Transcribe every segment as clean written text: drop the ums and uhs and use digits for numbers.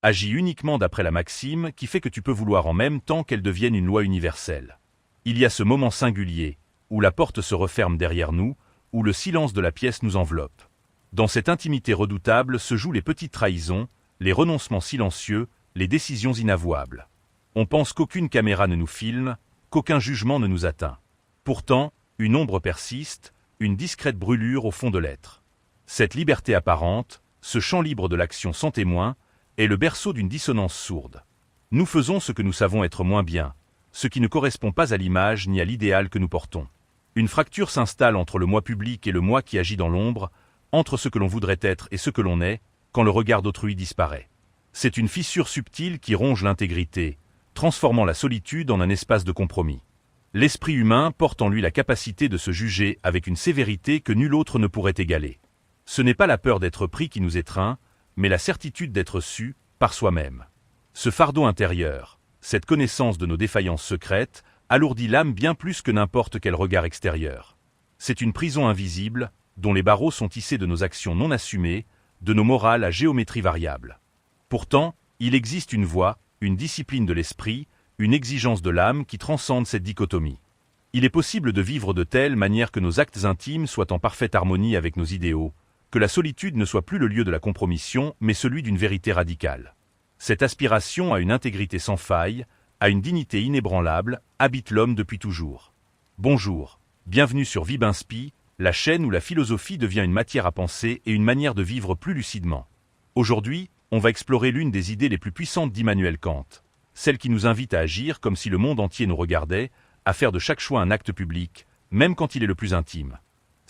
agit uniquement d'après la maxime qui fait que tu peux vouloir en même temps qu'elle devienne une loi universelle. Il y a ce moment singulier, où la porte se referme derrière nous, où le silence de la pièce nous enveloppe. Dans cette intimité redoutable se jouent les petites trahisons, les renoncements silencieux, les décisions inavouables. On pense qu'aucune caméra ne nous filme, qu'aucun jugement ne nous atteint. Pourtant, une ombre persiste, une discrète brûlure au fond de l'être. Cette liberté apparente, ce champ libre de l'action sans témoin, est le berceau d'une dissonance sourde. Nous faisons ce que nous savons être moins bien, ce qui ne correspond pas à l'image ni à l'idéal que nous portons. Une fracture s'installe entre le moi public et le moi qui agit dans l'ombre, entre ce que l'on voudrait être et ce que l'on est, quand le regard d'autrui disparaît. C'est une fissure subtile qui ronge l'intégrité, transformant la solitude en un espace de compromis. L'esprit humain porte en lui la capacité de se juger avec une sévérité que nul autre ne pourrait égaler. Ce n'est pas la peur d'être pris qui nous étreint, mais la certitude d'être su par soi-même. Ce fardeau intérieur, cette connaissance de nos défaillances secrètes, alourdit l'âme bien plus que n'importe quel regard extérieur. C'est une prison invisible, dont les barreaux sont tissés de nos actions non assumées, de nos morales à géométrie variable. Pourtant, il existe une voie, une discipline de l'esprit, une exigence de l'âme qui transcende cette dichotomie. Il est possible de vivre de telle manière que nos actes intimes soient en parfaite harmonie avec nos idéaux, que la solitude ne soit plus le lieu de la compromission, mais celui d'une vérité radicale. Cette aspiration à une intégrité sans faille, à une dignité inébranlable, habite l'homme depuis toujours. Bonjour, bienvenue sur Vibinspi, la chaîne où la philosophie devient une matière à penser et une manière de vivre plus lucidement. Aujourd'hui, on va explorer l'une des idées les plus puissantes d'Immanuel Kant, celle qui nous invite à agir comme si le monde entier nous regardait, à faire de chaque choix un acte public, même quand il est le plus intime.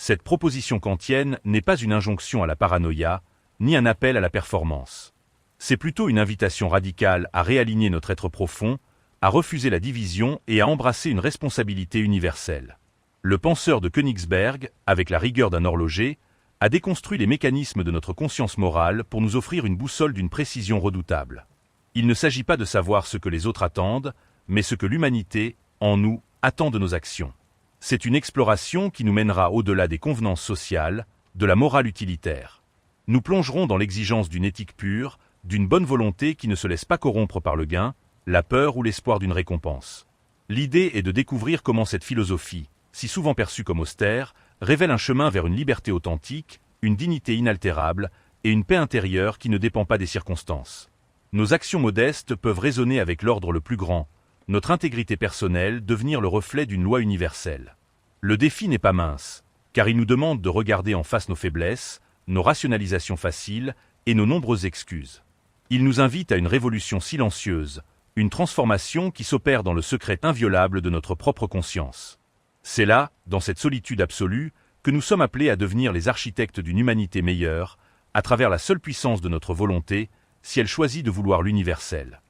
Cette proposition kantienne n'est pas une injonction à la paranoïa, ni un appel à la performance. C'est plutôt une invitation radicale à réaligner notre être profond, à refuser la division et à embrasser une responsabilité universelle. Le penseur de Königsberg, avec la rigueur d'un horloger, a déconstruit les mécanismes de notre conscience morale pour nous offrir une boussole d'une précision redoutable. Il ne s'agit pas de savoir ce que les autres attendent, mais ce que l'humanité, en nous, attend de nos actions. C'est une exploration qui nous mènera au-delà des convenances sociales, de la morale utilitaire. Nous plongerons dans l'exigence d'une éthique pure, d'une bonne volonté qui ne se laisse pas corrompre par le gain, la peur ou l'espoir d'une récompense. L'idée est de découvrir comment cette philosophie, si souvent perçue comme austère, révèle un chemin vers une liberté authentique, une dignité inaltérable et une paix intérieure qui ne dépend pas des circonstances. Nos actions modestes peuvent résonner avec l'ordre le plus grand, notre intégrité personnelle devenir le reflet d'une loi universelle. Le défi n'est pas mince, car il nous demande de regarder en face nos faiblesses, nos rationalisations faciles et nos nombreuses excuses. Il nous invite à une révolution silencieuse, une transformation qui s'opère dans le secret inviolable de notre propre conscience. C'est là, dans cette solitude absolue, que nous sommes appelés à devenir les architectes d'une humanité meilleure, à travers la seule puissance de notre volonté, si elle choisit de vouloir l'universel.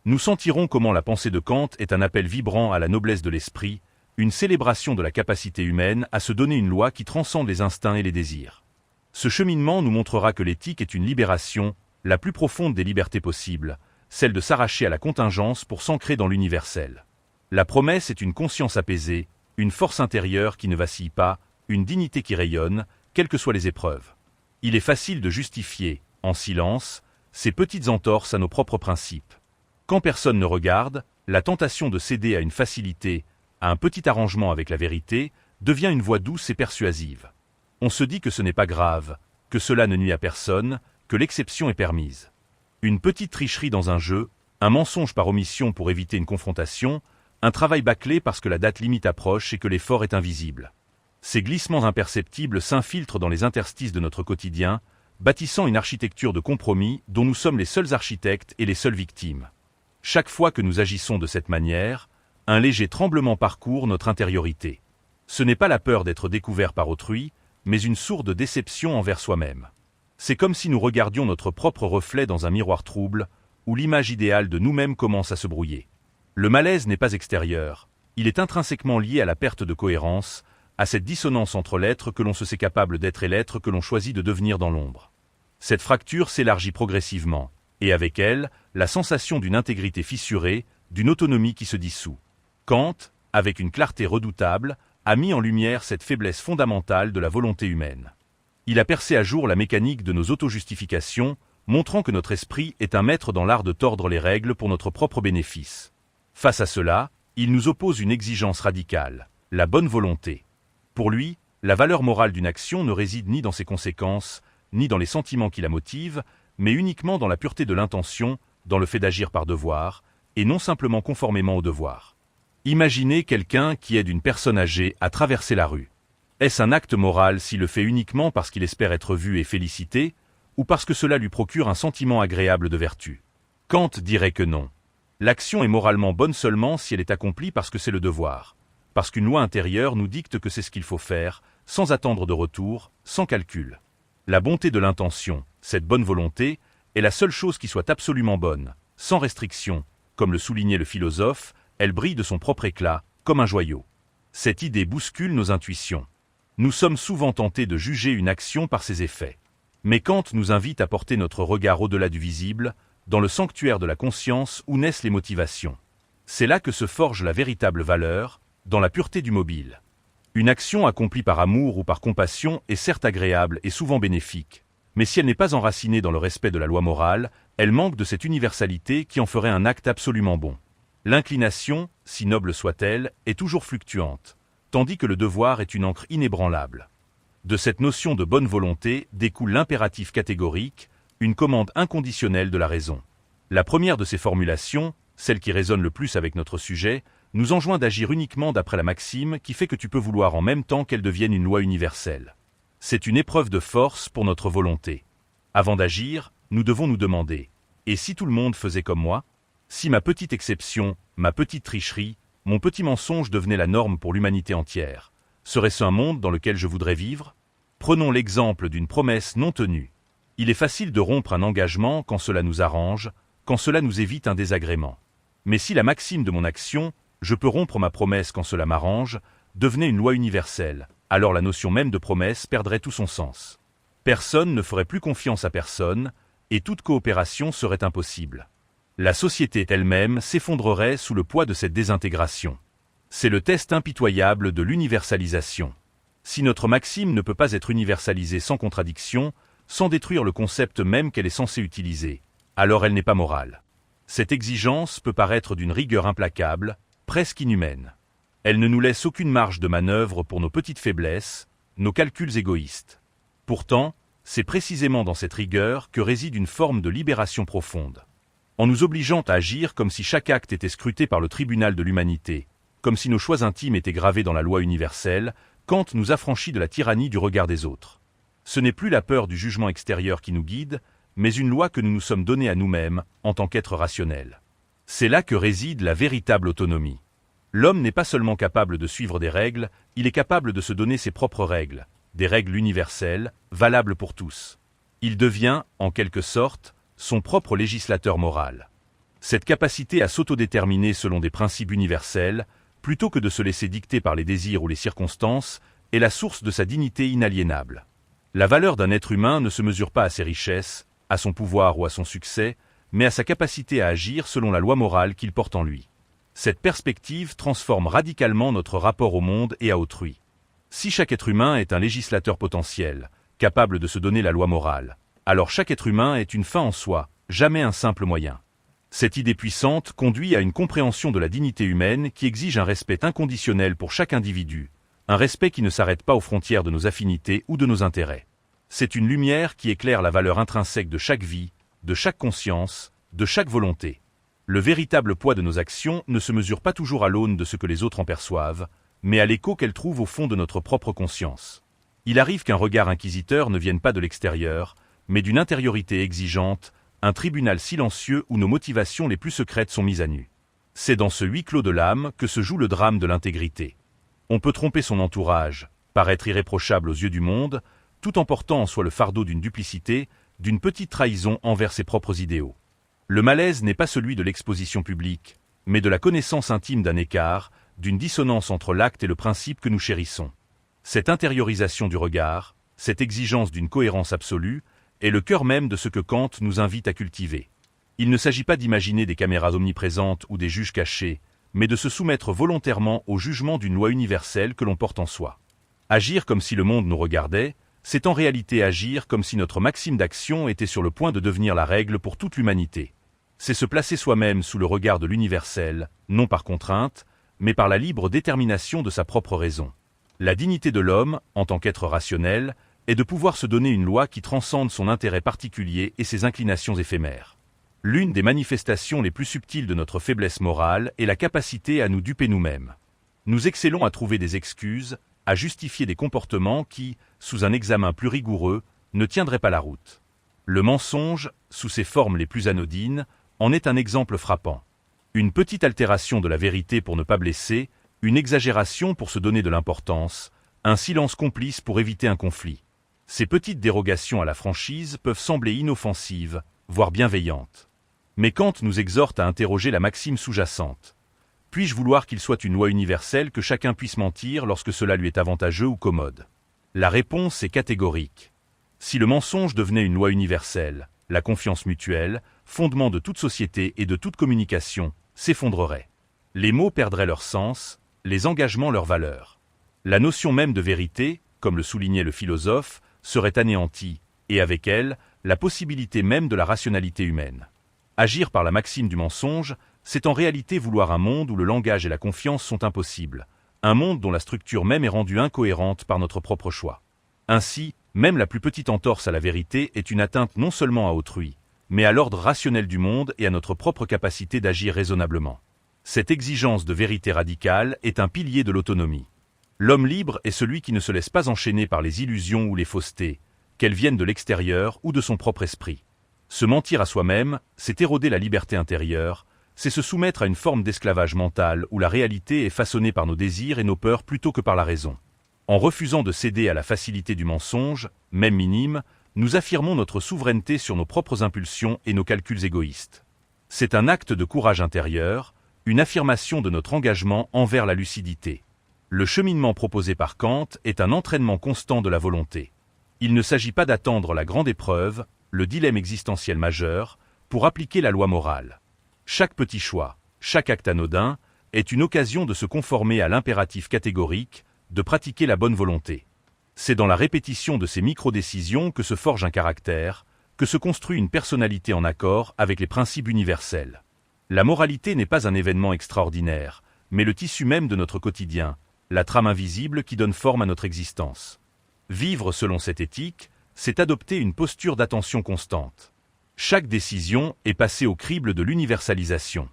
Nous sentirons comment la pensée de Kant est un appel vibrant à la noblesse de l'esprit, une célébration de la capacité humaine à se donner une loi qui transcende les instincts et les désirs. Ce cheminement nous montrera que l'éthique est une libération, la plus profonde des libertés possibles, celle de s'arracher à la contingence pour s'ancrer dans l'universel. La promesse est une conscience apaisée, une force intérieure qui ne vacille pas, une dignité qui rayonne, quelles que soient les épreuves. Il est facile de justifier, en silence, ces petites entorses à nos propres principes. Quand personne ne regarde, la tentation de céder à une facilité, à un petit arrangement avec la vérité, devient une voix douce et persuasive. On se dit que ce n'est pas grave, que cela ne nuit à personne, que l'exception est permise. Une petite tricherie dans un jeu, un mensonge par omission pour éviter une confrontation, un travail bâclé parce que la date limite approche et que l'effort est invisible. Ces glissements imperceptibles s'infiltrent dans les interstices de notre quotidien, bâtissant une architecture de compromis dont nous sommes les seuls architectes et les seules victimes. Chaque fois que nous agissons de cette manière, un léger tremblement parcourt notre intériorité. Ce n'est pas la peur d'être découvert par autrui, mais une sourde déception envers soi-même. C'est comme si nous regardions notre propre reflet dans un miroir trouble, où l'image idéale de nous-mêmes commence à se brouiller. Le malaise n'est pas extérieur, il est intrinsèquement lié à la perte de cohérence, à cette dissonance entre l'être que l'on se sait capable d'être et l'être que l'on choisit de devenir dans l'ombre. Cette fracture s'élargit progressivement, et avec elle, la sensation d'une intégrité fissurée, d'une autonomie qui se dissout. Kant, avec une clarté redoutable, a mis en lumière cette faiblesse fondamentale de la volonté humaine. Il a percé à jour la mécanique de nos autojustifications, montrant que notre esprit est un maître dans l'art de tordre les règles pour notre propre bénéfice. Face à cela, il nous oppose une exigence radicale, la bonne volonté. Pour lui, la valeur morale d'une action ne réside ni dans ses conséquences, ni dans les sentiments qui la motivent, mais uniquement dans la pureté de l'intention, dans le fait d'agir par devoir, et non simplement conformément au devoir. Imaginez quelqu'un qui aide une personne âgée à traverser la rue. Est-ce un acte moral s'il le fait uniquement parce qu'il espère être vu et félicité, ou parce que cela lui procure un sentiment agréable de vertu? Kant dirait que non. L'action est moralement bonne seulement si elle est accomplie parce que c'est le devoir, parce qu'une loi intérieure nous dicte que c'est ce qu'il faut faire, sans attendre de retour, sans calcul. La bonté de l'intention, cette bonne volonté, est la seule chose qui soit absolument bonne, sans restriction. Comme le soulignait le philosophe, elle brille de son propre éclat, comme un joyau. Cette idée bouscule nos intuitions. Nous sommes souvent tentés de juger une action par ses effets. Mais Kant nous invite à porter notre regard au-delà du visible, dans le sanctuaire de la conscience où naissent les motivations. C'est là que se forge la véritable valeur, dans la pureté du mobile. Une action accomplie par amour ou par compassion est certes agréable et souvent bénéfique, mais si elle n'est pas enracinée dans le respect de la loi morale, elle manque de cette universalité qui en ferait un acte absolument bon. L'inclination, si noble soit-elle, est toujours fluctuante, tandis que le devoir est une ancre inébranlable. De cette notion de bonne volonté découle l'impératif catégorique, une commande inconditionnelle de la raison. La première de ces formulations, celle qui résonne le plus avec notre sujet, nous enjoint d'agir uniquement d'après la maxime qui fait que tu peux vouloir en même temps qu'elle devienne une loi universelle. C'est une épreuve de force pour notre volonté. Avant d'agir, nous devons nous demander « Et si tout le monde faisait comme moi ? Si ma petite exception, ma petite tricherie, mon petit mensonge devenait la norme pour l'humanité entière, serait-ce un monde dans lequel je voudrais vivre ? Prenons l'exemple d'une promesse non tenue. Il est facile de rompre un engagement quand cela nous arrange, quand cela nous évite un désagrément. Mais si la maxime de mon action, je peux rompre ma promesse quand cela m'arrange, devenait une loi universelle, alors la notion même de promesse perdrait tout son sens. Personne ne ferait plus confiance à personne, et toute coopération serait impossible. La société elle-même s'effondrerait sous le poids de cette désintégration. C'est le test impitoyable de l'universalisation. Si notre maxime ne peut pas être universalisée sans contradiction, sans détruire le concept même qu'elle est censée utiliser, alors elle n'est pas morale. Cette exigence peut paraître d'une rigueur implacable, presque inhumaine. Elle ne nous laisse aucune marge de manœuvre pour nos petites faiblesses, nos calculs égoïstes. Pourtant, c'est précisément dans cette rigueur que réside une forme de libération profonde. En nous obligeant à agir comme si chaque acte était scruté par le tribunal de l'humanité, comme si nos choix intimes étaient gravés dans la loi universelle, Kant nous affranchit de la tyrannie du regard des autres. Ce n'est plus la peur du jugement extérieur qui nous guide, mais une loi que nous nous sommes donnée à nous-mêmes en tant qu'êtres rationnels. C'est là que réside la véritable autonomie. L'homme n'est pas seulement capable de suivre des règles, il est capable de se donner ses propres règles, des règles universelles, valables pour tous. Il devient, en quelque sorte, son propre législateur moral. Cette capacité à s'autodéterminer selon des principes universels, plutôt que de se laisser dicter par les désirs ou les circonstances, est la source de sa dignité inaliénable. La valeur d'un être humain ne se mesure pas à ses richesses, à son pouvoir ou à son succès, mais à sa capacité à agir selon la loi morale qu'il porte en lui. Cette perspective transforme radicalement notre rapport au monde et à autrui. Si chaque être humain est un législateur potentiel, capable de se donner la loi morale, alors chaque être humain est une fin en soi, jamais un simple moyen. Cette idée puissante conduit à une compréhension de la dignité humaine qui exige un respect inconditionnel pour chaque individu, un respect qui ne s'arrête pas aux frontières de nos affinités ou de nos intérêts. C'est une lumière qui éclaire la valeur intrinsèque de chaque vie, de chaque conscience, de chaque volonté. Le véritable poids de nos actions ne se mesure pas toujours à l'aune de ce que les autres en perçoivent, mais à l'écho qu'elles trouvent au fond de notre propre conscience. Il arrive qu'un regard inquisiteur ne vienne pas de l'extérieur, mais d'une intériorité exigeante, un tribunal silencieux où nos motivations les plus secrètes sont mises à nu. C'est dans ce huis clos de l'âme que se joue le drame de l'intégrité. On peut tromper son entourage, paraître irréprochable aux yeux du monde, tout en portant en soi le fardeau d'une duplicité, d'une petite trahison envers ses propres idéaux. Le malaise n'est pas celui de l'exposition publique, mais de la connaissance intime d'un écart, d'une dissonance entre l'acte et le principe que nous chérissons. Cette intériorisation du regard, cette exigence d'une cohérence absolue, est le cœur même de ce que Kant nous invite à cultiver. Il ne s'agit pas d'imaginer des caméras omniprésentes ou des juges cachés, mais de se soumettre volontairement au jugement d'une loi universelle que l'on porte en soi. Agir comme si le monde nous regardait, c'est en réalité agir comme si notre maxime d'action était sur le point de devenir la règle pour toute l'humanité. C'est se placer soi-même sous le regard de l'universel, non par contrainte, mais par la libre détermination de sa propre raison. La dignité de l'homme, en tant qu'être rationnel, est de pouvoir se donner une loi qui transcende son intérêt particulier et ses inclinations éphémères. L'une des manifestations les plus subtiles de notre faiblesse morale est la capacité à nous duper nous-mêmes. Nous excellons à trouver des excuses, à justifier des comportements qui, sous un examen plus rigoureux, ne tiendraient pas la route. Le mensonge, sous ses formes les plus anodines, en est un exemple frappant. Une petite altération de la vérité pour ne pas blesser, une exagération pour se donner de l'importance, un silence complice pour éviter un conflit. Ces petites dérogations à la franchise peuvent sembler inoffensives, voire bienveillantes. Mais Kant nous exhorte à interroger la maxime sous-jacente. Puis-je vouloir qu'il soit une loi universelle que chacun puisse mentir lorsque cela lui est avantageux ou commode? La réponse est catégorique. Si le mensonge devenait une loi universelle, la confiance mutuelle, fondement de toute société et de toute communication, s'effondrerait. Les mots perdraient leur sens, les engagements leur valeur. La notion même de vérité, comme le soulignait le philosophe, serait anéantie, et avec elle, la possibilité même de la rationalité humaine. Agir par la maxime du mensonge, c'est en réalité vouloir un monde où le langage et la confiance sont impossibles, un monde dont la structure même est rendue incohérente par notre propre choix. Ainsi, même la plus petite entorse à la vérité est une atteinte non seulement à autrui, mais à l'ordre rationnel du monde et à notre propre capacité d'agir raisonnablement. Cette exigence de vérité radicale est un pilier de l'autonomie. L'homme libre est celui qui ne se laisse pas enchaîner par les illusions ou les faussetés, qu'elles viennent de l'extérieur ou de son propre esprit. Se mentir à soi-même, c'est éroder la liberté intérieure, c'est se soumettre à une forme d'esclavage mental où la réalité est façonnée par nos désirs et nos peurs plutôt que par la raison. En refusant de céder à la facilité du mensonge, même minime, nous affirmons notre souveraineté sur nos propres impulsions et nos calculs égoïstes. C'est un acte de courage intérieur, une affirmation de notre engagement envers la lucidité. Le cheminement proposé par Kant est un entraînement constant de la volonté. Il ne s'agit pas d'attendre la grande épreuve, le dilemme existentiel majeur, pour appliquer la loi morale. Chaque petit choix, chaque acte anodin, est une occasion de se conformer à l'impératif catégorique, de pratiquer la bonne volonté. C'est dans la répétition de ces micro-décisions que se forge un caractère, que se construit une personnalité en accord avec les principes universels. La moralité n'est pas un événement extraordinaire, mais le tissu même de notre quotidien, la trame invisible qui donne forme à notre existence. Vivre selon cette éthique, c'est adopter une posture d'attention constante. Chaque décision est passée au crible de l'universalisation.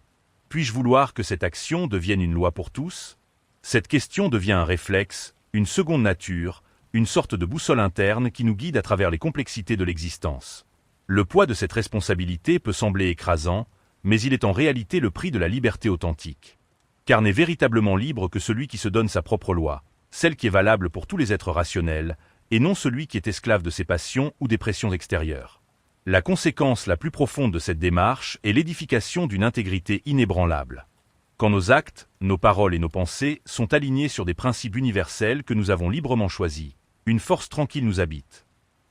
Puis-je vouloir que cette action devienne une loi pour tous? Cette question devient un réflexe, une seconde nature, une sorte de boussole interne qui nous guide à travers les complexités de l'existence. Le poids de cette responsabilité peut sembler écrasant, mais il est en réalité le prix de la liberté authentique. Car n'est véritablement libre que celui qui se donne sa propre loi, celle qui est valable pour tous les êtres rationnels, et non celui qui est esclave de ses passions ou des pressions extérieures. La conséquence la plus profonde de cette démarche est l'édification d'une intégrité inébranlable. Quand nos actes, nos paroles et nos pensées sont alignés sur des principes universels que nous avons librement choisis, une force tranquille nous habite.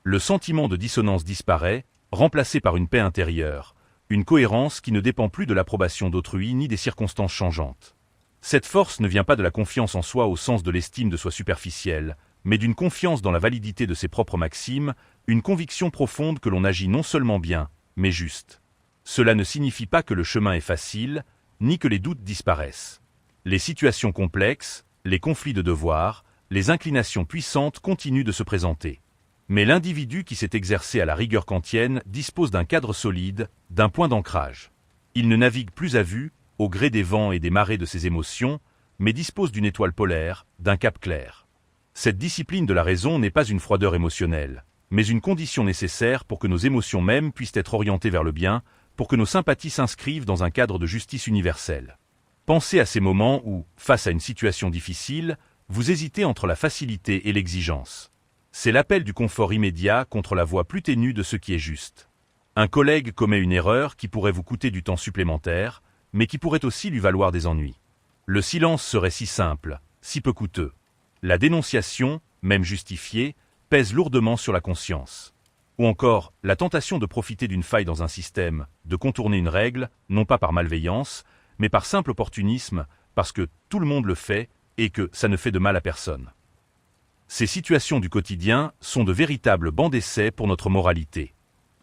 Le sentiment de dissonance disparaît, remplacé par une paix intérieure, une cohérence qui ne dépend plus de l'approbation d'autrui ni des circonstances changeantes. Cette force ne vient pas de la confiance en soi au sens de l'estime de soi superficielle, mais d'une confiance dans la validité de ses propres maximes, une conviction profonde que l'on agit non seulement bien, mais juste. Cela ne signifie pas que le chemin est facile, ni que les doutes disparaissent. Les situations complexes, les conflits de devoir, les inclinations puissantes continuent de se présenter. Mais l'individu qui s'est exercé à la rigueur kantienne dispose d'un cadre solide, d'un point d'ancrage. Il ne navigue plus à vue, au gré des vents et des marées de ses émotions, mais dispose d'une étoile polaire, d'un cap clair. Cette discipline de la raison n'est pas une froideur émotionnelle, mais une condition nécessaire pour que nos émotions mêmes puissent être orientées vers le bien, pour que nos sympathies s'inscrivent dans un cadre de justice universelle. Pensez à ces moments où, face à une situation difficile, vous hésitez entre la facilité et l'exigence. C'est l'appel du confort immédiat contre la voix plus ténue de ce qui est juste. Un collègue commet une erreur qui pourrait vous coûter du temps supplémentaire, mais qui pourrait aussi lui valoir des ennuis. Le silence serait si simple, si peu coûteux. La dénonciation, même justifiée, pèse lourdement sur la conscience. Ou encore, la tentation de profiter d'une faille dans un système, de contourner une règle, non pas par malveillance, mais par simple opportunisme, parce que tout le monde le fait et que ça ne fait de mal à personne. Ces situations du quotidien sont de véritables bancs d'essai pour notre moralité.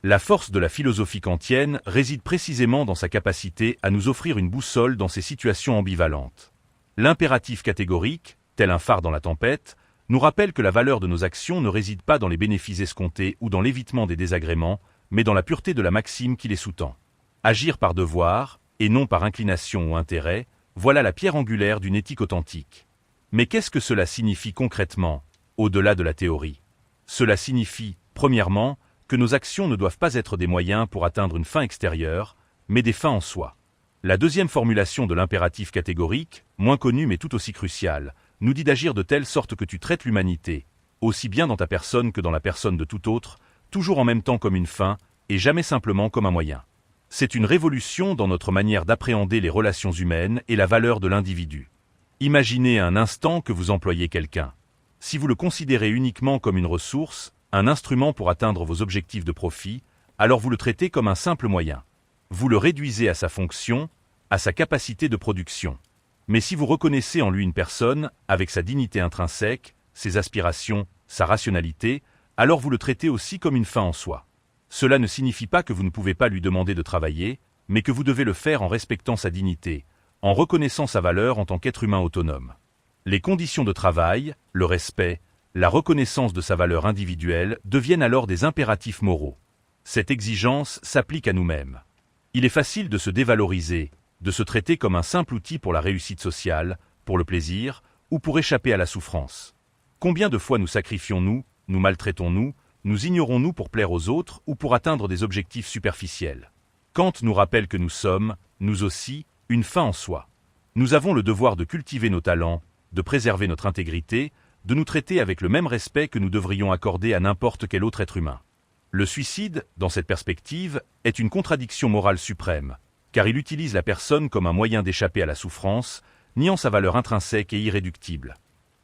La force de la philosophie kantienne réside précisément dans sa capacité à nous offrir une boussole dans ces situations ambivalentes. L'impératif catégorique, tel un phare dans la tempête, nous rappelle que la valeur de nos actions ne réside pas dans les bénéfices escomptés ou dans l'évitement des désagréments, mais dans la pureté de la maxime qui les sous-tend. Agir par devoir, et non par inclination ou intérêt, voilà la pierre angulaire d'une éthique authentique. Mais qu'est-ce que cela signifie concrètement, au-delà de la théorie? Cela signifie, premièrement, que nos actions ne doivent pas être des moyens pour atteindre une fin extérieure, mais des fins en soi. La deuxième formulation de l'impératif catégorique, moins connue mais tout aussi cruciale, nous dit d'agir de telle sorte que tu traites l'humanité, aussi bien dans ta personne que dans la personne de tout autre, toujours en même temps comme une fin, et jamais simplement comme un moyen. C'est une révolution dans notre manière d'appréhender les relations humaines et la valeur de l'individu. Imaginez un instant que vous employez quelqu'un. Si vous le considérez uniquement comme une ressource, un instrument pour atteindre vos objectifs de profit, alors vous le traitez comme un simple moyen. Vous le réduisez à sa fonction, à sa capacité de production. Mais si vous reconnaissez en lui une personne, avec sa dignité intrinsèque, ses aspirations, sa rationalité, alors vous le traitez aussi comme une fin en soi. Cela ne signifie pas que vous ne pouvez pas lui demander de travailler, mais que vous devez le faire en respectant sa dignité, en reconnaissant sa valeur en tant qu'être humain autonome. Les conditions de travail, le respect, la reconnaissance de sa valeur individuelle deviennent alors des impératifs moraux. Cette exigence s'applique à nous-mêmes. Il est facile de se dévaloriser, de se traiter comme un simple outil pour la réussite sociale, pour le plaisir, ou pour échapper à la souffrance. Combien de fois nous sacrifions-nous, nous maltraitons-nous, nous ignorons-nous pour plaire aux autres ou pour atteindre des objectifs superficiels? Kant nous rappelle que nous sommes, nous aussi, une fin en soi. Nous avons le devoir de cultiver nos talents, de préserver notre intégrité, de nous traiter avec le même respect que nous devrions accorder à n'importe quel autre être humain. Le suicide, dans cette perspective, est une contradiction morale suprême, car il utilise la personne comme un moyen d'échapper à la souffrance, niant sa valeur intrinsèque et irréductible.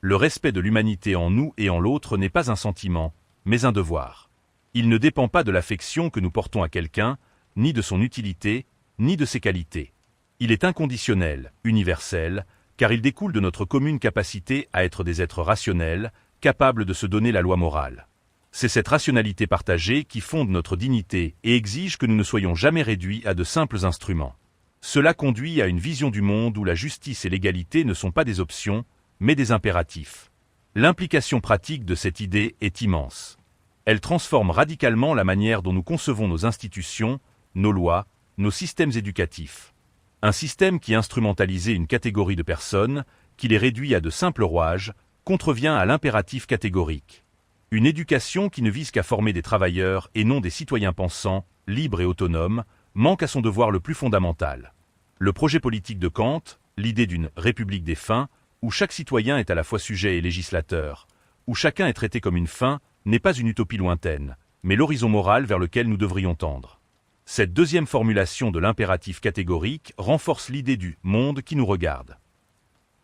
Le respect de l'humanité en nous et en l'autre n'est pas un sentiment, mais un devoir. Il ne dépend pas de l'affection que nous portons à quelqu'un, ni de son utilité, ni de ses qualités. Il est inconditionnel, universel, car il découle de notre commune capacité à être des êtres rationnels, capables de se donner la loi morale. C'est cette rationalité partagée qui fonde notre dignité et exige que nous ne soyons jamais réduits à de simples instruments. Cela conduit à une vision du monde où la justice et l'égalité ne sont pas des options, mais des impératifs. L'implication pratique de cette idée est immense. Elle transforme radicalement la manière dont nous concevons nos institutions, nos lois, nos systèmes éducatifs. Un système qui instrumentalisait une catégorie de personnes, qui les réduit à de simples rouages, contrevient à l'impératif catégorique. Une éducation qui ne vise qu'à former des travailleurs et non des citoyens pensants, libres et autonomes, manque à son devoir le plus fondamental. Le projet politique de Kant, l'idée d'une république des fins, où chaque citoyen est à la fois sujet et législateur, où chacun est traité comme une fin, n'est pas une utopie lointaine, mais l'horizon moral vers lequel nous devrions tendre. Cette deuxième formulation de l'impératif catégorique renforce l'idée du « monde qui nous regarde ».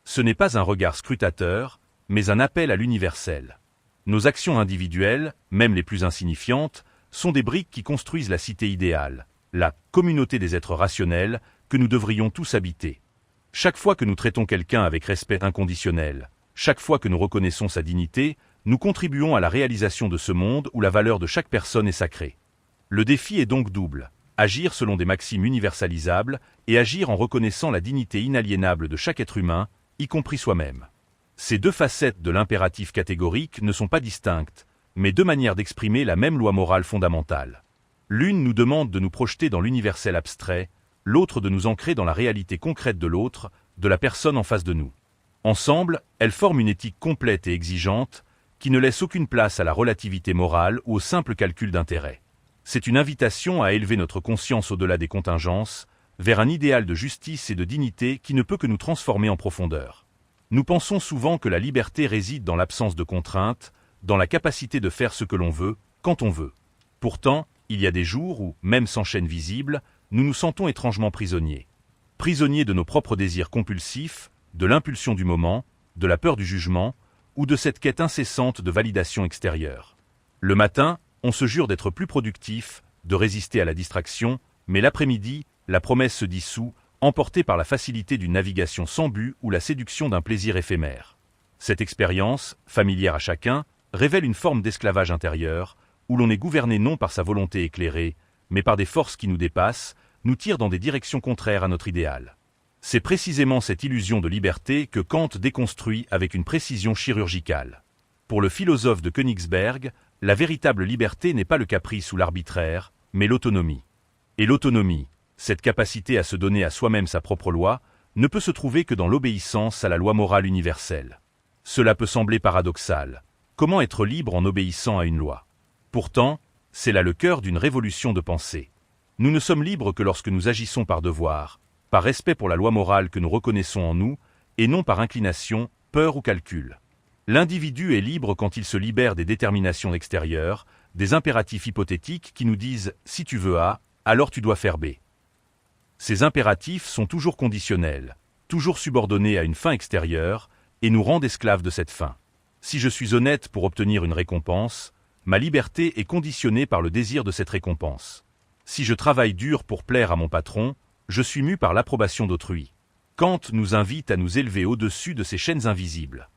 Ce n'est pas un regard scrutateur, mais un appel à l'universel. Nos actions individuelles, même les plus insignifiantes, sont des briques qui construisent la cité idéale, la communauté des êtres rationnels que nous devrions tous habiter. Chaque fois que nous traitons quelqu'un avec respect inconditionnel, chaque fois que nous reconnaissons sa dignité, nous contribuons à la réalisation de ce monde où la valeur de chaque personne est sacrée. Le défi est donc double. Agir selon des maximes universalisables et agir en reconnaissant la dignité inaliénable de chaque être humain, y compris soi-même. Ces deux facettes de l'impératif catégorique ne sont pas distinctes, mais deux manières d'exprimer la même loi morale fondamentale. L'une nous demande de nous projeter dans l'universel abstrait, l'autre de nous ancrer dans la réalité concrète de l'autre, de la personne en face de nous. Ensemble, elles forment une éthique complète et exigeante, qui ne laisse aucune place à la relativité morale ou au simple calcul d'intérêt. C'est une invitation à élever notre conscience au-delà des contingences, vers un idéal de justice et de dignité qui ne peut que nous transformer en profondeur. Nous pensons souvent que la liberté réside dans l'absence de contraintes, dans la capacité de faire ce que l'on veut, quand on veut. Pourtant, il y a des jours où, même sans chaîne visible, nous nous sentons étrangement prisonniers. Prisonniers de nos propres désirs compulsifs, de l'impulsion du moment, de la peur du jugement, ou de cette quête incessante de validation extérieure. Le matin, on se jure d'être plus productif, de résister à la distraction, mais l'après-midi, la promesse se dissout, emportée par la facilité d'une navigation sans but ou la séduction d'un plaisir éphémère. Cette expérience, familière à chacun, révèle une forme d'esclavage intérieur, où l'on est gouverné non par sa volonté éclairée, mais par des forces qui nous dépassent, nous tirent dans des directions contraires à notre idéal. C'est précisément cette illusion de liberté que Kant déconstruit avec une précision chirurgicale. Pour le philosophe de Königsberg, la véritable liberté n'est pas le caprice ou l'arbitraire, mais l'autonomie. Et l'autonomie, cette capacité à se donner à soi-même sa propre loi, ne peut se trouver que dans l'obéissance à la loi morale universelle. Cela peut sembler paradoxal. Comment être libre en obéissant à une loi? Pourtant, c'est là le cœur d'une révolution de pensée. Nous ne sommes libres que lorsque nous agissons par devoir, par respect pour la loi morale que nous reconnaissons en nous, et non par inclination, peur ou calcul. L'individu est libre quand il se libère des déterminations extérieures, des impératifs hypothétiques qui nous disent « si tu veux A, alors tu dois faire B ». Ces impératifs sont toujours conditionnels, toujours subordonnés à une fin extérieure, et nous rendent esclaves de cette fin. Si je suis honnête pour obtenir une récompense, ma liberté est conditionnée par le désir de cette récompense. Si je travaille dur pour plaire à mon patron, je suis mu par l'approbation d'autrui. Kant nous invite à nous élever au-dessus de ces chaînes invisibles.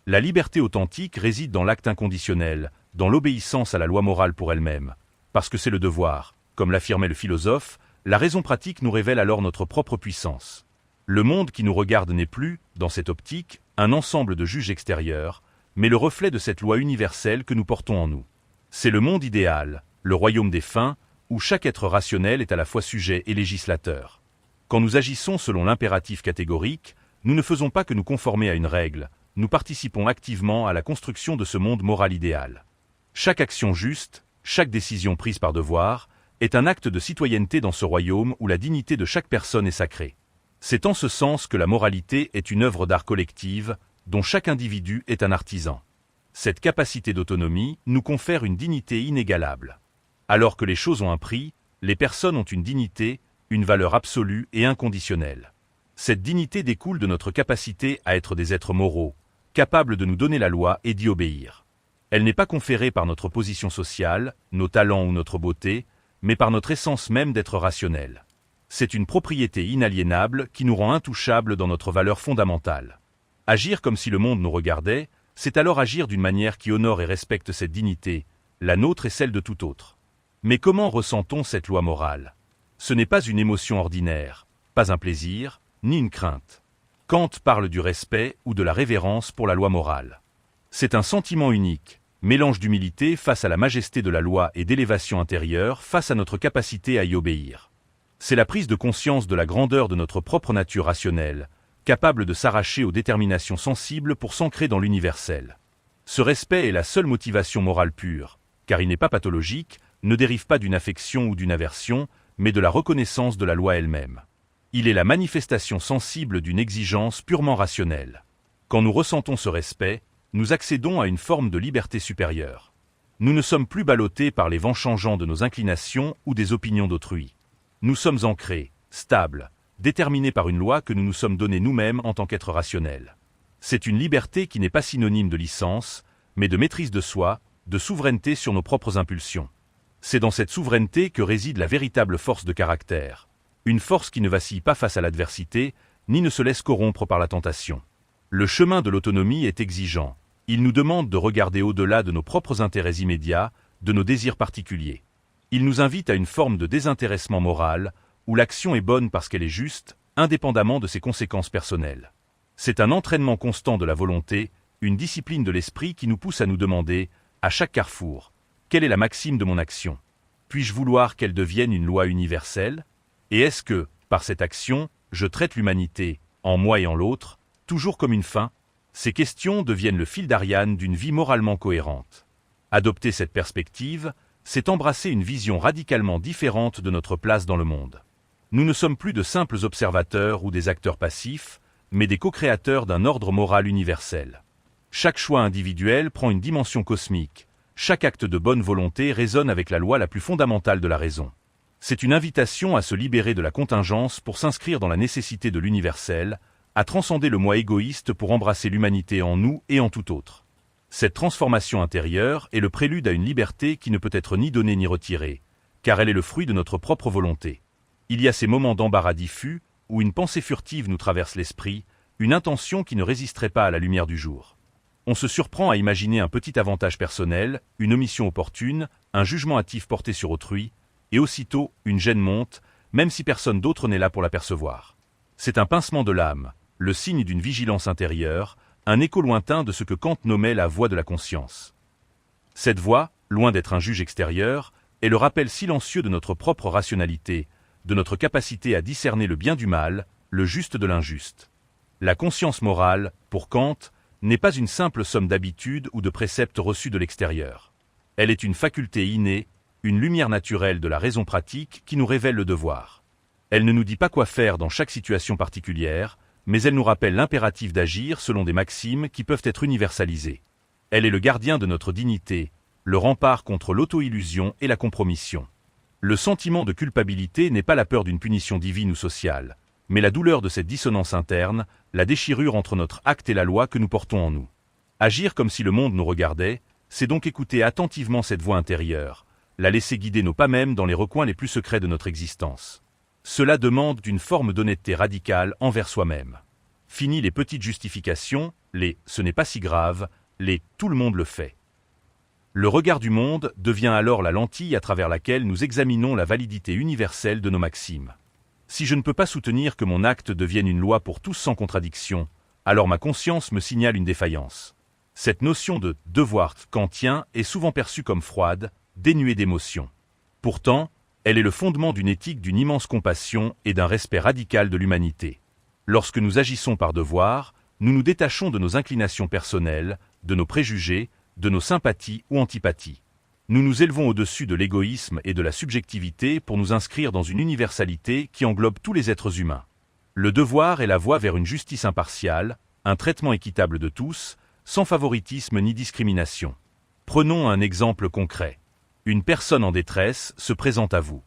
La liberté authentique réside dans l'acte inconditionnel, dans l'obéissance à la loi morale pour elle-même. Parce que c'est le devoir, comme l'affirmait le philosophe, la raison pratique nous révèle alors notre propre puissance. Le monde qui nous regarde n'est plus, dans cette optique, un ensemble de juges extérieurs, mais le reflet de cette loi universelle que nous portons en nous. C'est le monde idéal, le royaume des fins, où chaque être rationnel est à la fois sujet et législateur. Quand nous agissons selon l'impératif catégorique, nous ne faisons pas que nous conformer à une règle, nous participons activement à la construction de ce monde moral idéal. Chaque action juste, chaque décision prise par devoir, est un acte de citoyenneté dans ce royaume où la dignité de chaque personne est sacrée. C'est en ce sens que la moralité est une œuvre d'art collective, dont chaque individu est un artisan. Cette capacité d'autonomie nous confère une dignité inégalable. Alors que les choses ont un prix, les personnes ont une dignité, une valeur absolue et inconditionnelle. Cette dignité découle de notre capacité à être des êtres moraux, capables de nous donner la loi et d'y obéir. Elle n'est pas conférée par notre position sociale, nos talents ou notre beauté, mais par notre essence même d'être rationnel. C'est une propriété inaliénable qui nous rend intouchables dans notre valeur fondamentale. Agir comme si le monde nous regardait, c'est alors agir d'une manière qui honore et respecte cette dignité, la nôtre et celle de tout autre. Mais comment ressent-on cette loi morale? Ce n'est pas une émotion ordinaire, pas un plaisir, ni une crainte. Kant parle du respect ou de la révérence pour la loi morale. C'est un sentiment unique, mélange d'humilité face à la majesté de la loi et d'élévation intérieure face à notre capacité à y obéir. C'est la prise de conscience de la grandeur de notre propre nature rationnelle, capable de s'arracher aux déterminations sensibles pour s'ancrer dans l'universel. Ce respect est la seule motivation morale pure, car il n'est pas pathologique, ne dérive pas d'une affection ou d'une aversion, mais de la reconnaissance de la loi elle-même. Il est la manifestation sensible d'une exigence purement rationnelle. Quand nous ressentons ce respect, nous accédons à une forme de liberté supérieure. Nous ne sommes plus ballottés par les vents changeants de nos inclinations ou des opinions d'autrui. Nous sommes ancrés, stables, déterminés par une loi que nous nous sommes donnée nous-mêmes en tant qu'êtres rationnels. C'est une liberté qui n'est pas synonyme de licence, mais de maîtrise de soi, de souveraineté sur nos propres impulsions. C'est dans cette souveraineté que réside la véritable force de caractère. Une force qui ne vacille pas face à l'adversité, ni ne se laisse corrompre par la tentation. Le chemin de l'autonomie est exigeant. Il nous demande de regarder au-delà de nos propres intérêts immédiats, de nos désirs particuliers. Il nous invite à une forme de désintéressement moral, où l'action est bonne parce qu'elle est juste, indépendamment de ses conséquences personnelles. C'est un entraînement constant de la volonté, une discipline de l'esprit qui nous pousse à nous demander, à chaque carrefour, quelle est la maxime de mon action? Puis-je vouloir qu'elle devienne une loi universelle? Et est-ce que, par cette action, je traite l'humanité, en moi et en l'autre, toujours comme une fin? Ces questions deviennent le fil d'Ariane d'une vie moralement cohérente. Adopter cette perspective, c'est embrasser une vision radicalement différente de notre place dans le monde. Nous ne sommes plus de simples observateurs ou des acteurs passifs, mais des co-créateurs d'un ordre moral universel. Chaque choix individuel prend une dimension cosmique. Chaque acte de bonne volonté résonne avec la loi la plus fondamentale de la raison. C'est une invitation à se libérer de la contingence pour s'inscrire dans la nécessité de l'universel, à transcender le moi égoïste pour embrasser l'humanité en nous et en tout autre. Cette transformation intérieure est le prélude à une liberté qui ne peut être ni donnée ni retirée, car elle est le fruit de notre propre volonté. Il y a ces moments d'embarras diffus, où une pensée furtive nous traverse l'esprit, une intention qui ne résisterait pas à la lumière du jour. On se surprend à imaginer un petit avantage personnel, une omission opportune, un jugement hâtif porté sur autrui, et aussitôt, une gêne monte, même si personne d'autre n'est là pour l'apercevoir. C'est un pincement de l'âme, le signe d'une vigilance intérieure, un écho lointain de ce que Kant nommait la voix de la conscience. Cette voix, loin d'être un juge extérieur, est le rappel silencieux de notre propre rationalité, de notre capacité à discerner le bien du mal, le juste de l'injuste. La conscience morale, pour Kant, n'est pas une simple somme d'habitudes ou de préceptes reçus de l'extérieur. Elle est une faculté innée, une lumière naturelle de la raison pratique qui nous révèle le devoir. Elle ne nous dit pas quoi faire dans chaque situation particulière, mais elle nous rappelle l'impératif d'agir selon des maximes qui peuvent être universalisées. Elle est le gardien de notre dignité, le rempart contre l'auto-illusion et la compromission. Le sentiment de culpabilité n'est pas la peur d'une punition divine ou sociale, mais la douleur de cette dissonance interne, la déchirure entre notre acte et la loi que nous portons en nous. Agir comme si le monde nous regardait, c'est donc écouter attentivement cette voix intérieure, la laisser guider nos pas même dans les recoins les plus secrets de notre existence. Cela demande d'une forme d'honnêteté radicale envers soi-même. Fini les petites justifications, les « ce n'est pas si grave », les « tout le monde le fait ». Le regard du monde devient alors la lentille à travers laquelle nous examinons la validité universelle de nos maximes. Si je ne peux pas soutenir que mon acte devienne une loi pour tous sans contradiction, alors ma conscience me signale une défaillance. Cette notion de « devoir » kantien est souvent perçue comme froide, dénuée d'émotion. Pourtant, elle est le fondement d'une éthique d'une immense compassion et d'un respect radical de l'humanité. Lorsque nous agissons par devoir, nous nous détachons de nos inclinations personnelles, de nos préjugés, de nos sympathies ou antipathies. Nous nous élevons au-dessus de l'égoïsme et de la subjectivité pour nous inscrire dans une universalité qui englobe tous les êtres humains. Le devoir est la voie vers une justice impartiale, un traitement équitable de tous, sans favoritisme ni discrimination. Prenons un exemple concret. Une personne en détresse se présente à vous.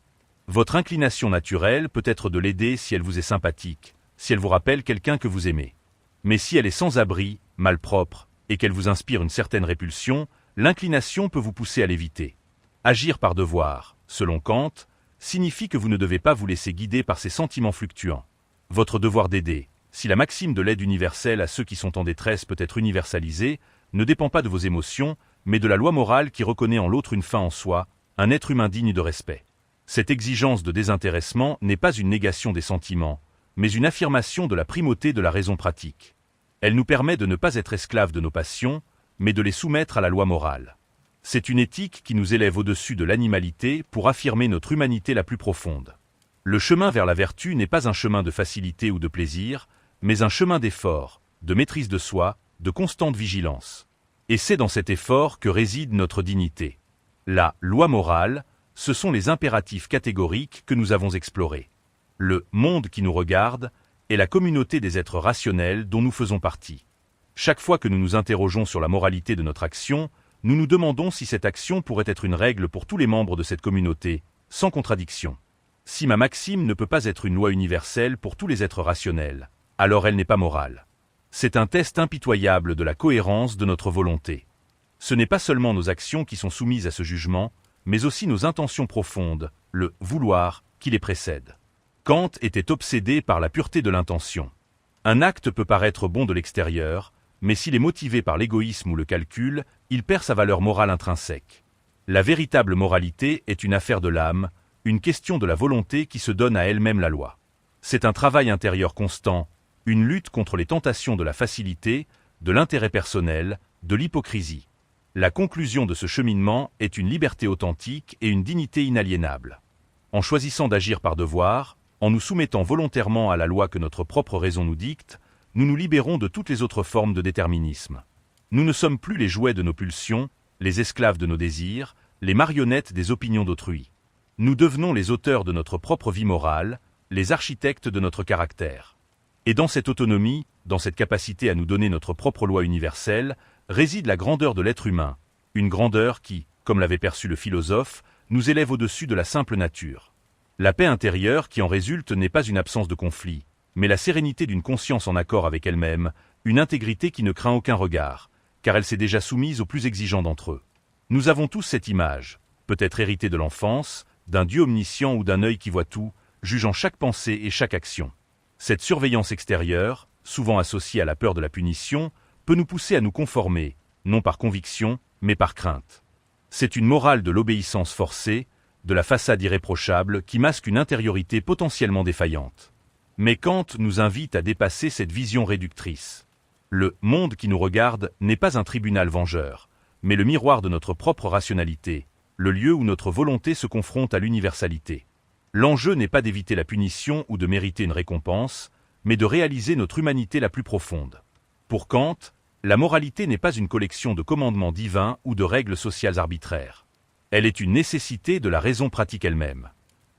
Votre inclination naturelle peut être de l'aider si elle vous est sympathique, si elle vous rappelle quelqu'un que vous aimez. Mais si elle est sans abri, malpropre, et qu'elle vous inspire une certaine répulsion, l'inclination peut vous pousser à l'éviter. Agir par devoir, selon Kant, signifie que vous ne devez pas vous laisser guider par ces sentiments fluctuants. Votre devoir d'aider, si la maxime de l'aide universelle à ceux qui sont en détresse peut être universalisée, ne dépend pas de vos émotions, mais de la loi morale qui reconnaît en l'autre une fin en soi, un être humain digne de respect. Cette exigence de désintéressement n'est pas une négation des sentiments, mais une affirmation de la primauté de la raison pratique. Elle nous permet de ne pas être esclaves de nos passions, mais de les soumettre à la loi morale. C'est une éthique qui nous élève au-dessus de l'animalité pour affirmer notre humanité la plus profonde. Le chemin vers la vertu n'est pas un chemin de facilité ou de plaisir, mais un chemin d'effort, de maîtrise de soi, de constante vigilance. Et c'est dans cet effort que réside notre dignité. La loi morale, ce sont les impératifs catégoriques que nous avons explorés. Le monde qui nous regarde est la communauté des êtres rationnels dont nous faisons partie. Chaque fois que nous nous interrogeons sur la moralité de notre action, nous nous demandons si cette action pourrait être une règle pour tous les membres de cette communauté, sans contradiction. Si ma maxime ne peut pas être une loi universelle pour tous les êtres rationnels, alors elle n'est pas morale. C'est un test impitoyable de la cohérence de notre volonté. Ce n'est pas seulement nos actions qui sont soumises à ce jugement, mais aussi nos intentions profondes, le vouloir qui les précède. Kant était obsédé par la pureté de l'intention. Un acte peut paraître bon de l'extérieur, mais s'il est motivé par l'égoïsme ou le calcul, il perd sa valeur morale intrinsèque. La véritable moralité est une affaire de l'âme, une question de la volonté qui se donne à elle-même la loi. C'est un travail intérieur constant, une lutte contre les tentations de la facilité, de l'intérêt personnel, de l'hypocrisie. La conclusion de ce cheminement est une liberté authentique et une dignité inaliénable. En choisissant d'agir par devoir, en nous soumettant volontairement à la loi que notre propre raison nous dicte, nous nous libérons de toutes les autres formes de déterminisme. Nous ne sommes plus les jouets de nos pulsions, les esclaves de nos désirs, les marionnettes des opinions d'autrui. Nous devenons les auteurs de notre propre vie morale, les architectes de notre caractère. Et dans cette autonomie, dans cette capacité à nous donner notre propre loi universelle, réside la grandeur de l'être humain, une grandeur qui, comme l'avait perçu le philosophe, nous élève au-dessus de la simple nature. La paix intérieure qui en résulte n'est pas une absence de conflit, mais la sérénité d'une conscience en accord avec elle-même, une intégrité qui ne craint aucun regard, car elle s'est déjà soumise aux plus exigeants d'entre eux. Nous avons tous cette image, peut-être héritée de l'enfance, d'un Dieu omniscient ou d'un œil qui voit tout, jugeant chaque pensée et chaque action. Cette surveillance extérieure, souvent associée à la peur de la punition, peut nous pousser à nous conformer, non par conviction, mais par crainte. C'est une morale de l'obéissance forcée, de la façade irréprochable qui masque une intériorité potentiellement défaillante. Mais Kant nous invite à dépasser cette vision réductrice. Le monde qui nous regarde n'est pas un tribunal vengeur, mais le miroir de notre propre rationalité, le lieu où notre volonté se confronte à l'universalité. L'enjeu n'est pas d'éviter la punition ou de mériter une récompense, mais de réaliser notre humanité la plus profonde. Pour Kant, la moralité n'est pas une collection de commandements divins ou de règles sociales arbitraires. Elle est une nécessité de la raison pratique elle-même.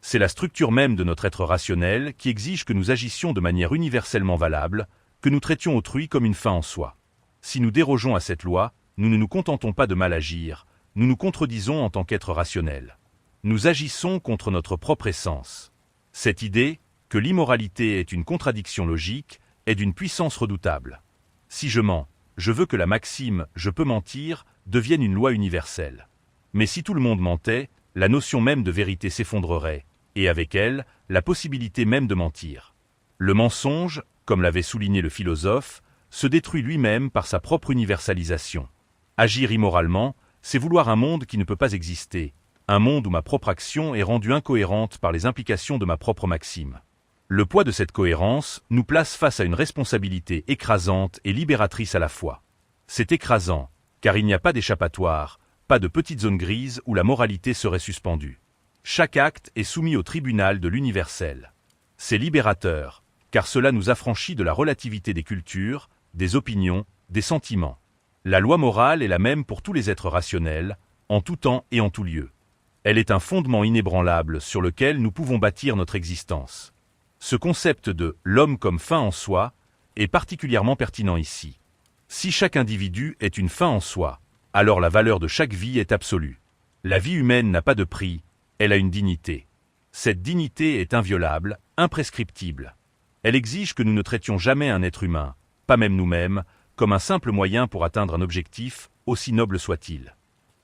C'est la structure même de notre être rationnel qui exige que nous agissions de manière universellement valable, que nous traitions autrui comme une fin en soi. Si nous dérogeons à cette loi, nous ne nous contentons pas de mal agir, nous nous contredisons en tant qu'être rationnel. Nous agissons contre notre propre essence. Cette idée, que l'immoralité est une contradiction logique, est d'une puissance redoutable. Si je mens, je veux que la maxime « je peux mentir » devienne une loi universelle. Mais si tout le monde mentait, la notion même de vérité s'effondrerait, et avec elle, la possibilité même de mentir. Le mensonge, comme l'avait souligné le philosophe, se détruit lui-même par sa propre universalisation. Agir immoralement, c'est vouloir un monde qui ne peut pas exister, un monde où ma propre action est rendue incohérente par les implications de ma propre maxime. Le poids de cette cohérence nous place face à une responsabilité écrasante et libératrice à la fois. C'est écrasant, car il n'y a pas d'échappatoire, pas de petite zone grise où la moralité serait suspendue. Chaque acte est soumis au tribunal de l'universel. C'est libérateur, car cela nous affranchit de la relativité des cultures, des opinions, des sentiments. La loi morale est la même pour tous les êtres rationnels, en tout temps et en tout lieu. Elle est un fondement inébranlable sur lequel nous pouvons bâtir notre existence. Ce concept de « l'homme comme fin en soi » est particulièrement pertinent ici. Si chaque individu est une fin en soi, alors la valeur de chaque vie est absolue. La vie humaine n'a pas de prix, elle a une dignité. Cette dignité est inviolable, imprescriptible. Elle exige que nous ne traitions jamais un être humain, pas même nous-mêmes, comme un simple moyen pour atteindre un objectif, aussi noble soit-il.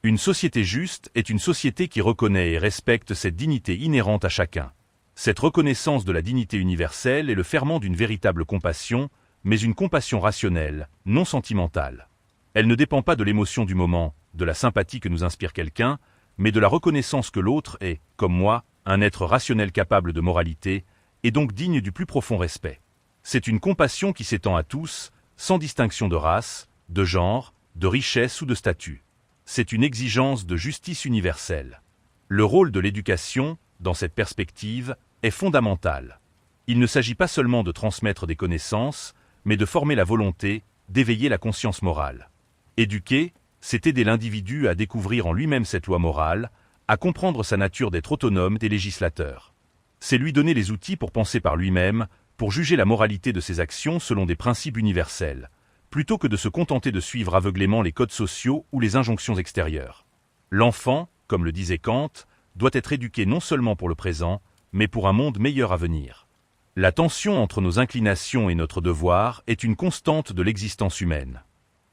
Une société juste est une société qui reconnaît et respecte cette dignité inhérente à chacun. Cette reconnaissance de la dignité universelle est le ferment d'une véritable compassion, mais une compassion rationnelle, non sentimentale. Elle ne dépend pas de l'émotion du moment, de la sympathie que nous inspire quelqu'un, mais de la reconnaissance que l'autre est, comme moi, un être rationnel capable de moralité, et donc digne du plus profond respect. C'est une compassion qui s'étend à tous, sans distinction de race, de genre, de richesse ou de statut. C'est une exigence de justice universelle. Le rôle de l'éducation, dans cette perspective, est fondamental. Il ne s'agit pas seulement de transmettre des connaissances, mais de former la volonté, d'éveiller la conscience morale. Éduquer, c'est aider l'individu à découvrir en lui-même cette loi morale, à comprendre sa nature d'être autonome et législateur. C'est lui donner les outils pour penser par lui-même, pour juger la moralité de ses actions selon des principes universels, plutôt que de se contenter de suivre aveuglément les codes sociaux ou les injonctions extérieures. L'enfant, comme le disait Kant, doit être éduqué non seulement pour le présent, mais pour un monde meilleur à venir. La tension entre nos inclinations et notre devoir est une constante de l'existence humaine.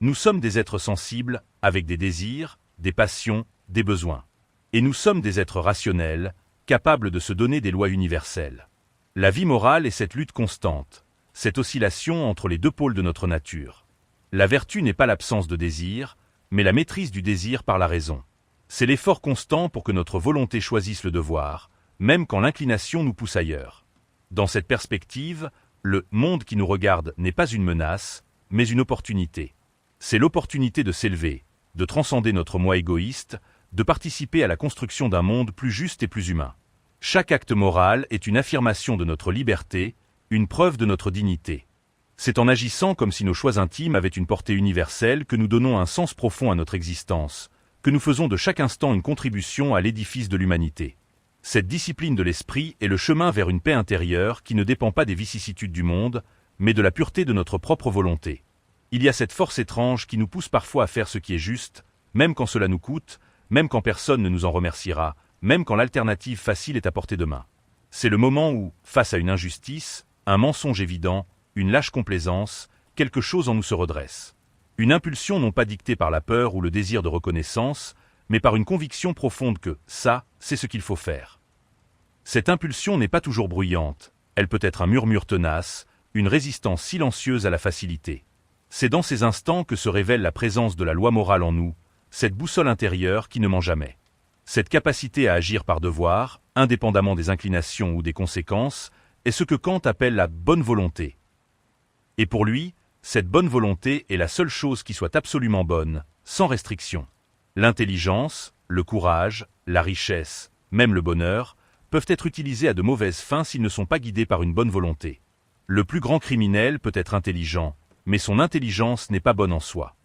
Nous sommes des êtres sensibles, avec des désirs, des passions, des besoins. Et nous sommes des êtres rationnels, capables de se donner des lois universelles. La vie morale est cette lutte constante, cette oscillation entre les deux pôles de notre nature. La vertu n'est pas l'absence de désir, mais la maîtrise du désir par la raison. C'est l'effort constant pour que notre volonté choisisse le devoir, même quand l'inclination nous pousse ailleurs. Dans cette perspective, le monde qui nous regarde n'est pas une menace, mais une opportunité. C'est l'opportunité de s'élever, de transcender notre moi égoïste, de participer à la construction d'un monde plus juste et plus humain. Chaque acte moral est une affirmation de notre liberté, une preuve de notre dignité. C'est en agissant comme si nos choix intimes avaient une portée universelle que nous donnons un sens profond à notre existence, que nous faisons de chaque instant une contribution à l'édifice de l'humanité. Cette discipline de l'esprit est le chemin vers une paix intérieure qui ne dépend pas des vicissitudes du monde, mais de la pureté de notre propre volonté. Il y a cette force étrange qui nous pousse parfois à faire ce qui est juste, même quand cela nous coûte, même quand personne ne nous en remerciera, même quand l'alternative facile est à portée de main. C'est le moment où, face à une injustice, un mensonge évident, une lâche complaisance, quelque chose en nous se redresse. Une impulsion non pas dictée par la peur ou le désir de reconnaissance, mais par une conviction profonde que ça, c'est ce qu'il faut faire. Cette impulsion n'est pas toujours bruyante, elle peut être un murmure tenace, une résistance silencieuse à la facilité. C'est dans ces instants que se révèle la présence de la loi morale en nous, cette boussole intérieure qui ne ment jamais. Cette capacité à agir par devoir, indépendamment des inclinations ou des conséquences, est ce que Kant appelle la bonne volonté. Et pour lui, cette bonne volonté est la seule chose qui soit absolument bonne, sans restriction. L'intelligence, le courage, la richesse, même le bonheur, peuvent être utilisés à de mauvaises fins s'ils ne sont pas guidés par une bonne volonté. Le plus grand criminel peut être intelligent, mais son intelligence n'est pas bonne en soi.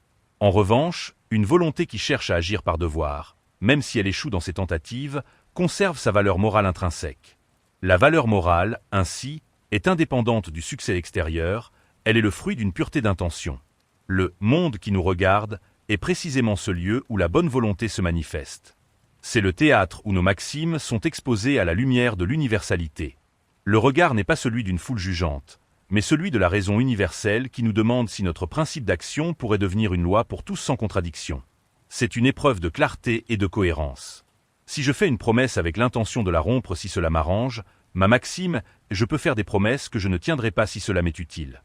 En revanche, une volonté qui cherche à agir par devoir, même si elle échoue dans ses tentatives, conserve sa valeur morale intrinsèque. La valeur morale, ainsi, est indépendante du succès extérieur, elle est le fruit d'une pureté d'intention. Le « monde qui nous regarde » est précisément ce lieu où la bonne volonté se manifeste. C'est le théâtre où nos maximes sont exposées à la lumière de l'universalité. Le regard n'est pas celui d'une foule jugeante, mais celui de la raison universelle qui nous demande si notre principe d'action pourrait devenir une loi pour tous sans contradiction. C'est une épreuve de clarté et de cohérence. Si je fais une promesse avec l'intention de la rompre si cela m'arrange, ma maxime, je peux faire des promesses que je ne tiendrai pas si cela m'est utile.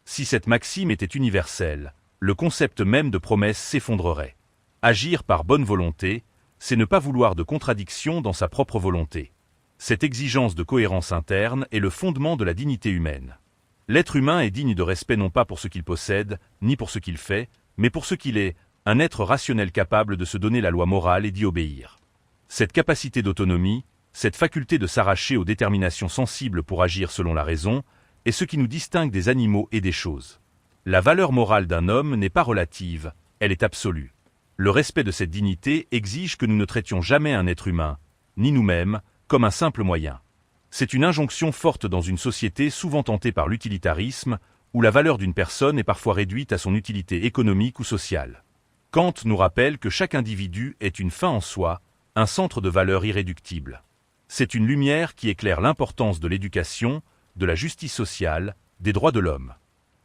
Si cette maxime était universelle, le concept même de promesse s'effondrerait. Agir par bonne volonté, c'est ne pas vouloir de contradiction dans sa propre volonté. Cette exigence de cohérence interne est le fondement de la dignité humaine. L'être humain est digne de respect non pas pour ce qu'il possède, ni pour ce qu'il fait, mais pour ce qu'il est, un être rationnel capable de se donner la loi morale et d'y obéir. Cette capacité d'autonomie, cette faculté de s'arracher aux déterminations sensibles pour agir selon la raison, est ce qui nous distingue des animaux et des choses. La valeur morale d'un homme n'est pas relative, elle est absolue. Le respect de cette dignité exige que nous ne traitions jamais un être humain, ni nous-mêmes, comme un simple moyen. C'est une injonction forte dans une société souvent tentée par l'utilitarisme, où la valeur d'une personne est parfois réduite à son utilité économique ou sociale. Kant nous rappelle que chaque individu est une fin en soi, un centre de valeur irréductible. C'est une lumière qui éclaire l'importance de l'éducation, de la justice sociale, des droits de l'homme.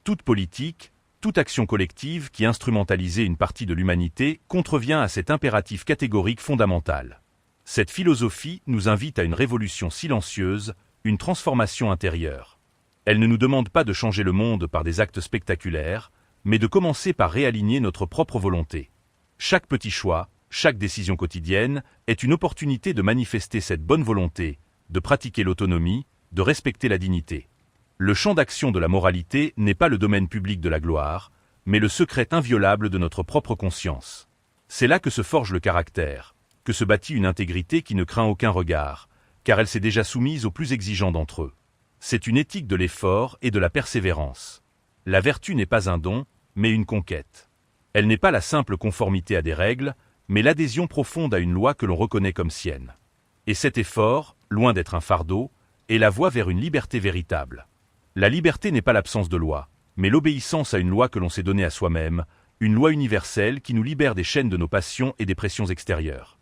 Toute politique, toute action collective qui instrumentalisait une partie de l'humanité contrevient à cet impératif catégorique fondamental. Cette philosophie nous invite à une révolution silencieuse, une transformation intérieure. Elle ne nous demande pas de changer le monde par des actes spectaculaires, mais de commencer par réaligner notre propre volonté. Chaque petit choix, chaque décision quotidienne est une opportunité de manifester cette bonne volonté, de pratiquer l'autonomie, de respecter la dignité. Le champ d'action de la moralité n'est pas le domaine public de la gloire, mais le secret inviolable de notre propre conscience. C'est là que se forge le caractère, que se bâtit une intégrité qui ne craint aucun regard, car elle s'est déjà soumise aux plus exigeants d'entre eux. C'est une éthique de l'effort et de la persévérance. La vertu n'est pas un don, mais une conquête. Elle n'est pas la simple conformité à des règles, mais l'adhésion profonde à une loi que l'on reconnaît comme sienne. Et cet effort, loin d'être un fardeau, est la voie vers une liberté véritable. La liberté n'est pas l'absence de loi, mais l'obéissance à une loi que l'on s'est donnée à soi-même, une loi universelle qui nous libère des chaînes de nos passions et des pressions extérieures.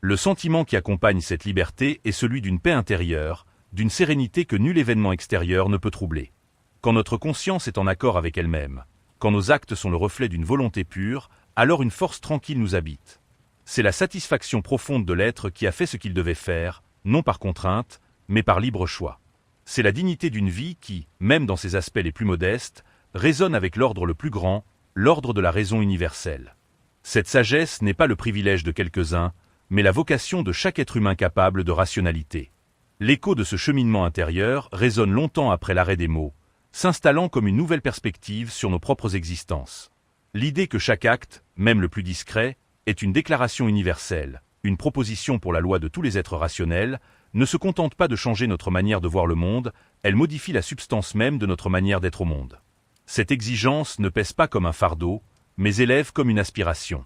Le sentiment qui accompagne cette liberté est celui d'une paix intérieure, d'une sérénité que nul événement extérieur ne peut troubler. Quand notre conscience est en accord avec elle-même, quand nos actes sont le reflet d'une volonté pure, alors une force tranquille nous habite. C'est la satisfaction profonde de l'être qui a fait ce qu'il devait faire, non par contrainte, mais par libre choix. C'est la dignité d'une vie qui, même dans ses aspects les plus modestes, résonne avec l'ordre le plus grand, l'ordre de la raison universelle. Cette sagesse n'est pas le privilège de quelques-uns, mais la vocation de chaque être humain capable de rationalité. L'écho de ce cheminement intérieur résonne longtemps après l'arrêt des mots, s'installant comme une nouvelle perspective sur nos propres existences. L'idée que chaque acte, même le plus discret, est une déclaration universelle, une proposition pour la loi de tous les êtres rationnels, ne se contente pas de changer notre manière de voir le monde, elle modifie la substance même de notre manière d'être au monde. Cette exigence ne pèse pas comme un fardeau, mais élève comme une aspiration.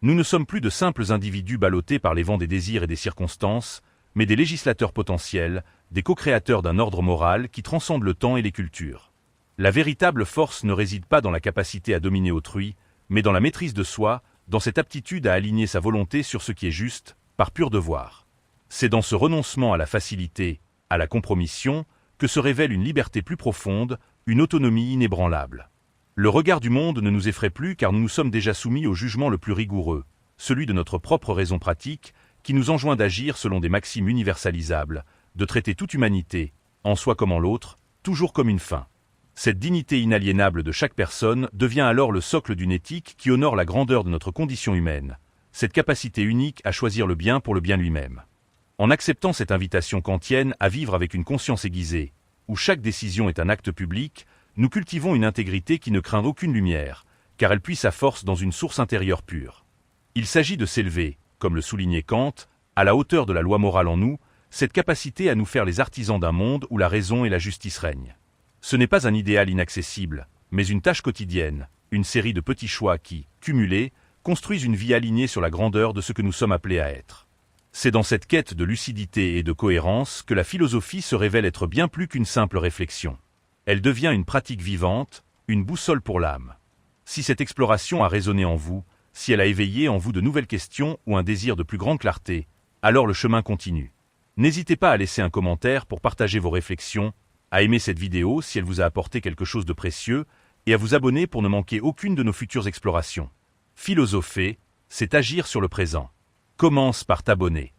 Nous ne sommes plus de simples individus ballottés par les vents des désirs et des circonstances, mais des législateurs potentiels, des co-créateurs d'un ordre moral qui transcende le temps et les cultures. La véritable force ne réside pas dans la capacité à dominer autrui, mais dans la maîtrise de soi, dans cette aptitude à aligner sa volonté sur ce qui est juste, par pur devoir. C'est dans ce renoncement à la facilité, à la compromission, que se révèle une liberté plus profonde, une autonomie inébranlable. Le regard du monde ne nous effraie plus car nous nous sommes déjà soumis au jugement le plus rigoureux, celui de notre propre raison pratique, qui nous enjoint d'agir selon des maximes universalisables, de traiter toute humanité, en soi comme en l'autre, toujours comme une fin. Cette dignité inaliénable de chaque personne devient alors le socle d'une éthique qui honore la grandeur de notre condition humaine, cette capacité unique à choisir le bien pour le bien lui-même. En acceptant cette invitation kantienne à vivre avec une conscience aiguisée, où chaque décision est un acte public, nous cultivons une intégrité qui ne craint aucune lumière, car elle puise sa force dans une source intérieure pure. Il s'agit de s'élever, comme le soulignait Kant, à la hauteur de la loi morale en nous, cette capacité à nous faire les artisans d'un monde où la raison et la justice règnent. Ce n'est pas un idéal inaccessible, mais une tâche quotidienne, une série de petits choix qui, cumulés, construisent une vie alignée sur la grandeur de ce que nous sommes appelés à être. C'est dans cette quête de lucidité et de cohérence que la philosophie se révèle être bien plus qu'une simple réflexion. Elle devient une pratique vivante, une boussole pour l'âme. Si cette exploration a résonné en vous, si elle a éveillé en vous de nouvelles questions ou un désir de plus grande clarté, alors le chemin continue. N'hésitez pas à laisser un commentaire pour partager vos réflexions, à aimer cette vidéo si elle vous a apporté quelque chose de précieux, et à vous abonner pour ne manquer aucune de nos futures explorations. Philosopher, c'est agir sur le présent. Commence par t'abonner.